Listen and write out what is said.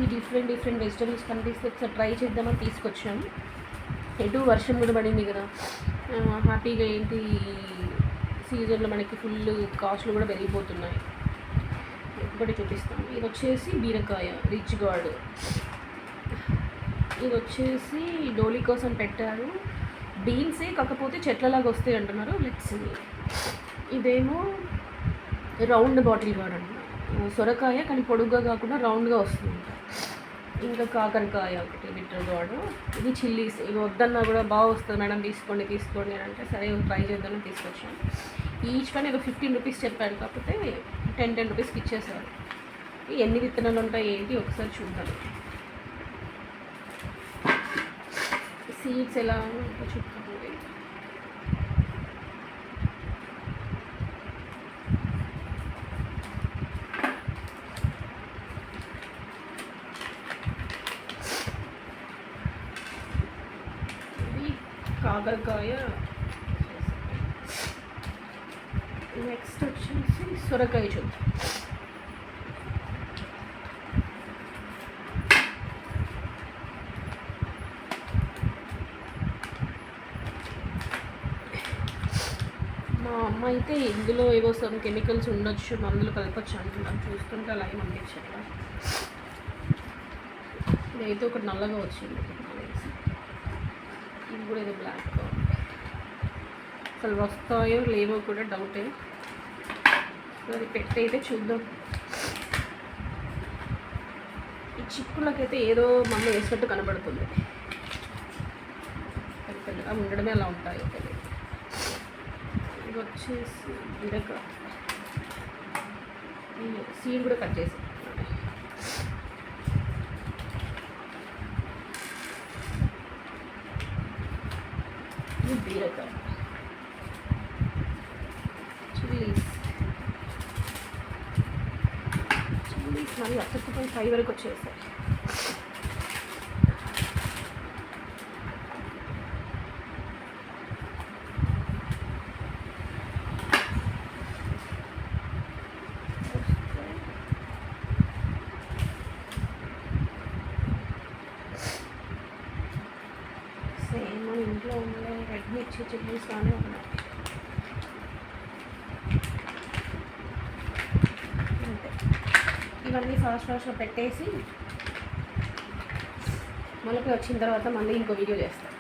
ఈ different vegetables కనిపిస్తే ఒకసారి ట్రై చేద్దామని తీసుకొచ్చాము. ఎటు వర్షం కూడా పడింది కదా, హ్యాపీగా ఏంటి సీజన్లో మనకి ఫుల్ కాస్ట్లు కూడా పెరిగిపోతున్నాయి. ఒకటి చూపిస్తాను. ఇది వచ్చేసి బీరకాయ రిచ్ గార్డ్, ఇది వచ్చేసి డోలీ కోసం పెట్టారు. బీన్సే కాకపోతే చెట్లలాగా వస్తాయి అంటున్నారు. లెట్స్. ఇదేమో రౌండ్ బాటిల్ గార్డ్ అంటున్నారు. సొరకాయ కానీ పొడుగ్గా కాకుండా రౌండ్గా వస్తుంది. ఇంకా కాకరకాయ ఒకటి లిటర్ గార్డు. ఇది చిల్లీస్. ఇవి వద్దన్నా కూడా బాగా వస్తుంది మేడం, తీసుకోండి అని అంటే సరే ట్రై చేద్దామని తీసుకొచ్చాను. ఈచ్ కానీ ఏదో 15 రూపీస్ చెప్పారు, కాకపోతే 10 రూపీస్కి ఇచ్చేసారు. ఎన్ని విత్తనాలు ఉంటాయి ఏంటి ఒకసారి చూద్దాం. సీడ్స్ ఎలా చూద్దాం. కాకరకాయ, నెక్స్ట్ వచ్చేసి సొరకాయ చూద్దాం. మా అమ్మ అయితే ఇందులో ఏవో సమ్ కెమికల్స్ ఉండొచ్చు, మందులు కలపచ్చు అంటున్నాను. చూస్తుంటే అలా ఏమి అనిపించట్లా. ఇదైతే ఒకటి నల్లగా వచ్చింది, ఇది కూడా ఏదో బ్లాక్గా ఉంది. అసలు వస్తాయో లేవో కూడా డౌటే. అది పెట్టయితే చూద్దాం. ఈ చిక్కులకైతే ఏదో మందు వేసినట్టు కనబడుతుంది. పెద్దగా ఉండడమే అలా ఉంటాయి. ఇది వచ్చేసి బీరకాయ, సీడ్ కూడా కట్ చేసి. ఇది బీరకాయ, చిల్లీస్ మళ్ళీ 1.5 వరకు వచ్చేసాయి. సేమ్ ఇంట్లో ఉండే రెడ్ మిర్చి చిల్లీస్ కానీ ఉన్నాయి. అంతే, ఇవన్నీ ఫాస్ట్గా పెట్టేసి మొలక వచ్చిన తర్వాత మళ్ళీ ఇంకో వీడియో చేస్తాను.